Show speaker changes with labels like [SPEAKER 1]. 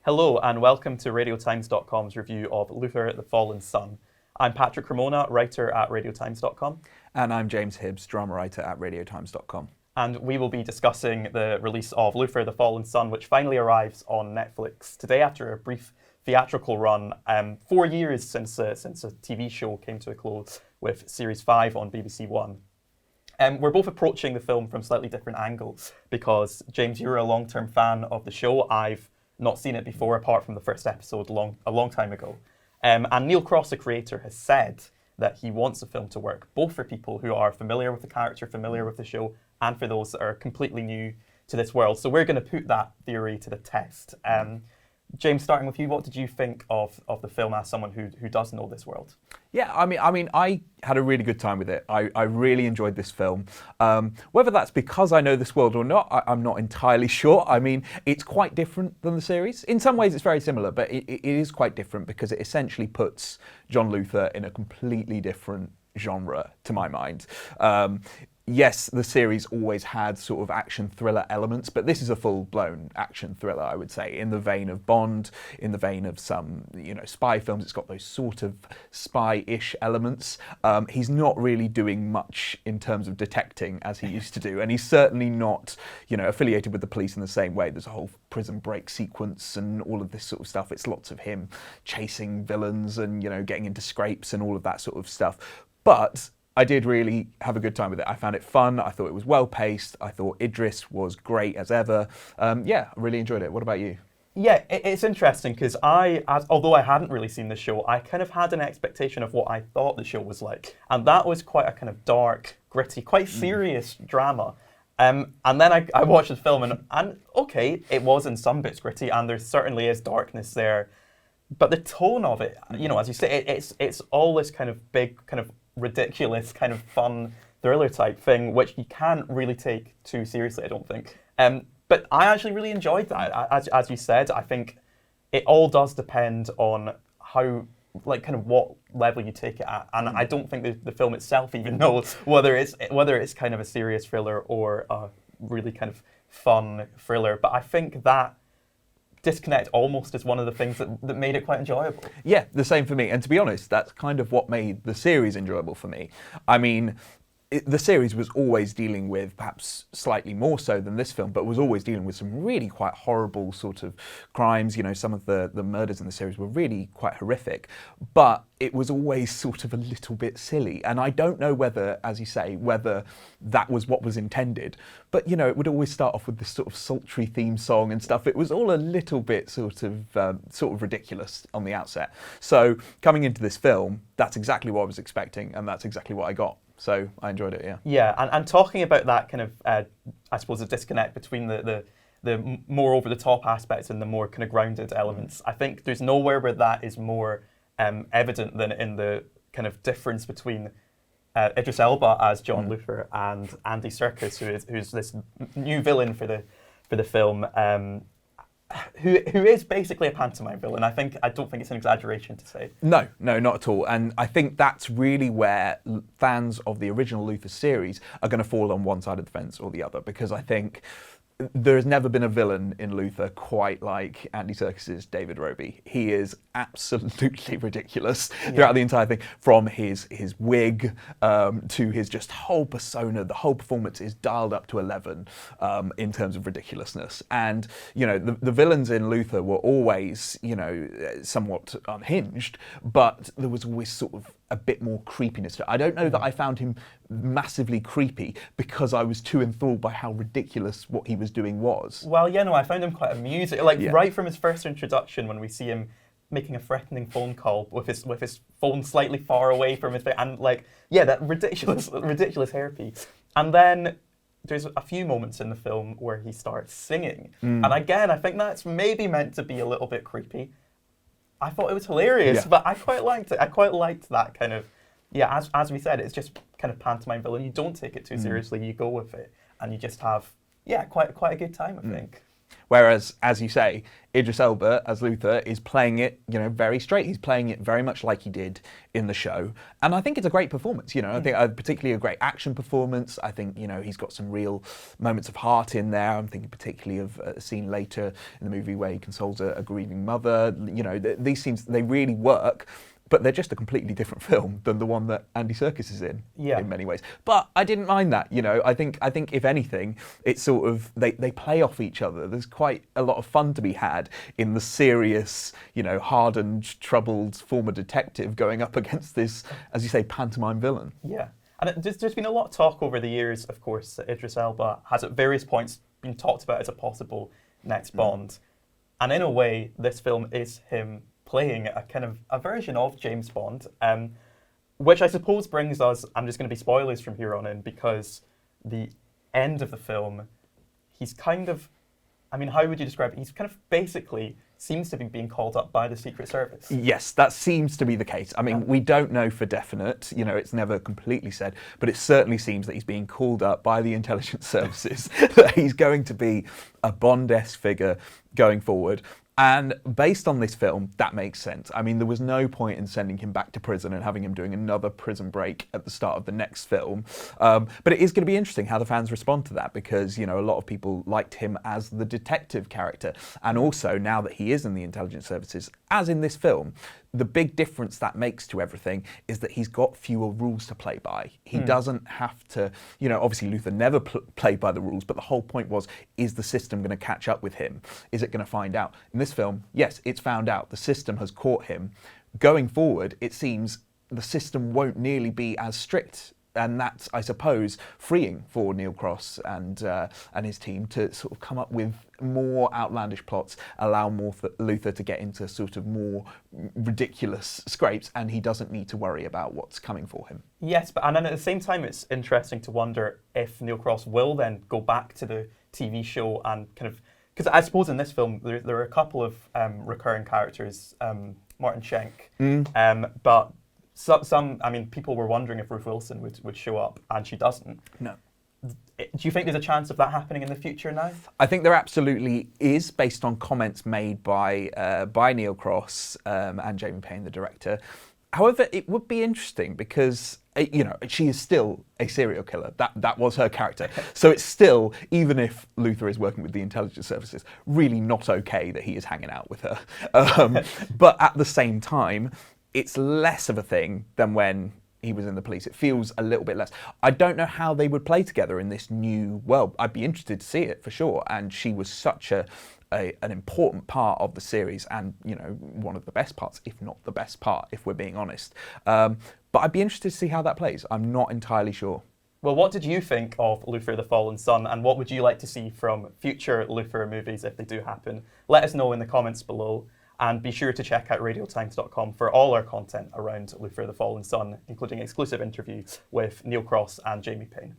[SPEAKER 1] Hello and welcome to RadioTimes.com's review of Luther the Fallen Sun. I'm Patrick Cremona, writer at RadioTimes.com.
[SPEAKER 2] And I'm James Hibbs, drama writer at RadioTimes.com.
[SPEAKER 1] And we will be discussing the release of Luther the Fallen Sun, which finally arrives on Netflix today after a brief theatrical run. 4 years since a TV show came to a close with Series 5 on BBC One. We're both approaching the film from slightly different angles because, James, you're a long-term fan of the show. I've not seen it before, apart from the first episode a long time ago. And Neil Cross, the creator, has said that he wants the film to work, both for people who are familiar with the character, familiar with the show, and for those that are completely new to this world. So we're going to put that theory to the test. James, starting with you, what did you think of the film as someone who does know this world?
[SPEAKER 2] Yeah, I mean, I had a really good time with it. I really enjoyed this film. Whether that's because I know this world or not, I'm not entirely sure. I mean, it's quite different than the series. In some ways, it's very similar, but it is quite different because it essentially puts John Luther in a completely different genre, to my mind. Yes, the series always had sort of action thriller elements, but this is a full-blown action thriller, I would say, in the vein of Bond, in the vein of some, spy films. It's got those sort of spy-ish elements. He's not really doing much in terms of detecting as he used to do, and he's certainly not, affiliated with the police in the same way. There's a whole prison break sequence and all of this sort of stuff. It's lots of him chasing villains and, getting into scrapes and all of that sort of stuff. But I did really have a good time with it. I found it fun. I thought it was well paced. I thought Idris was great as ever. I really enjoyed it. What about you?
[SPEAKER 1] Yeah, it's interesting because although I hadn't really seen the show, I kind of had an expectation of what I thought the show was like. And that was quite a kind of dark, gritty, quite serious drama. And then I watched the film and okay, it was in some bits gritty and there certainly is darkness there. But the tone of it, as you say, it's all this kind of big, kind of ridiculous, kind of fun thriller type thing, which you can't really take too seriously, I don't think. But I actually really enjoyed that. As you said, I think it all does depend on how, kind of what level you take it at. And I don't think the film itself even knows whether it's kind of a serious thriller or a really kind of fun thriller. But I think that disconnect almost is one of the things that made it quite enjoyable.
[SPEAKER 2] Yeah, the same for me. And to be honest, that's kind of what made the series enjoyable for me. I mean, the series was always dealing with, perhaps slightly more so than this film, but was always dealing with some really quite horrible sort of crimes. Some of the murders in the series were really quite horrific, but it was always sort of a little bit silly. And I don't know whether, as you say, whether that was what was intended, but it would always start off with this sort of sultry theme song and stuff. It was all a little bit sort of ridiculous on the outset. So coming into this film, that's exactly what I was expecting, and that's exactly what I got. So I enjoyed it, yeah.
[SPEAKER 1] Yeah, and talking about that kind of, I suppose, a disconnect between the more over-the-top aspects and the more kind of grounded elements, I think there's nowhere where that is more evident than in the kind of difference between Idris Elba as John Luther and Andy Serkis, who's this new villain for the film, who is basically a pantomime villain. I don't think it's an exaggeration to say.
[SPEAKER 2] No, not at all. And I think that's really where fans of the original Luther series are going to fall on one side of the fence or the other, because I think there has never been a villain in Luther quite like Andy Serkis's David Roby. He is absolutely ridiculous throughout the entire thing, from his wig to his just whole persona. The whole performance is dialed up to 11 in terms of ridiculousness. And, the villains in Luther were always, somewhat unhinged, but there was always sort of a bit more creepiness to it. I don't know that I found him massively creepy because I was too enthralled by how ridiculous what he was doing was.
[SPEAKER 1] Well, I found him quite amusing. Right from his first introduction, when we see him making a threatening phone call with his phone slightly far away from his face, and that ridiculous hairpiece. And then there's a few moments in the film where he starts singing. And again, I think that's maybe meant to be a little bit creepy. I thought it was hilarious, but I quite liked it. I quite liked that kind of, as we said, it's just kind of pantomime villain. You don't take it too seriously, you go with it, and you just have, quite a good time, I think.
[SPEAKER 2] Whereas, as you say, Idris Elba as Luther is playing it, very straight. He's playing it very much like he did in the show, and I think it's a great performance. I think particularly a great action performance. I think he's got some real moments of heart in there. I'm thinking particularly of a scene later in the movie where he consoles a grieving mother. These scenes, they really work. But they're just a completely different film than the one that Andy Serkis is in many ways. But I didn't mind that. I think if anything, it's sort of they play off each other. There's quite a lot of fun to be had in the serious, hardened, troubled former detective going up against this, as you say, pantomime villain.
[SPEAKER 1] Yeah, and there's been a lot of talk over the years, of course, that Idris Elba has at various points been talked about as a possible next Bond. And in a way, this film is him playing a kind of a version of James Bond, which I suppose brings us, I'm just going to be spoilers from here on in, because the end of the film, he's kind of, how would you describe it? He's kind of basically seems to be being called up by the Secret Service.
[SPEAKER 2] Yes, that seems to be the case. We don't know for definite, it's never completely said, but it certainly seems that he's being called up by the intelligence services, that he's going to be a Bond-esque figure going forward. And based on this film, that makes sense. There was no point in sending him back to prison and having him doing another prison break at the start of the next film. But it is going to be interesting how the fans respond to that, because, a lot of people liked him as the detective character. And also, now that he is in the intelligence services, as in this film, the big difference that makes to everything is that he's got fewer rules to play by. He doesn't have to, obviously Luther never played by the rules, but the whole point was, is the system going to catch up with him? Is it going to find out? In this film, yes, it's found out. The system has caught him. Going forward, it seems the system won't nearly be as strict. And that's, I suppose, freeing for Neil Cross and his team to sort of come up with more outlandish plots, allow more Luther to get into sort of more ridiculous scrapes, and he doesn't need to worry about what's coming for him.
[SPEAKER 1] Yes, and then at the same time, it's interesting to wonder if Neil Cross will then go back to the TV show and kind of, because I suppose in this film there are a couple of recurring characters, Martin Schenk, but some, people were wondering if Ruth Wilson would show up, and she doesn't.
[SPEAKER 2] No.
[SPEAKER 1] Do you think there's a chance of that happening in the future now?
[SPEAKER 2] I think there absolutely is, based on comments made by Neil Cross and Jamie Payne, the director. However, it would be interesting because, she is still a serial killer. That was her character. So it's still, even if Luther is working with the intelligence services, really not okay that he is hanging out with her. But at the same time, it's less of a thing than when he was in the police. It feels a little bit less. I don't know how they would play together in this new world. I'd be interested to see it for sure. And she was such an important part of the series, and one of the best parts, if not the best part, if we're being honest. But I'd be interested to see how that plays. I'm not entirely sure.
[SPEAKER 1] Well, what did you think of Luther the Fallen Son, and what would you like to see from future Luther movies if they do happen? Let us know in the comments below. And be sure to check out radiotimes.com for all our content around Luther the Fallen Son, including exclusive interviews with Neil Cross and Jamie Payne.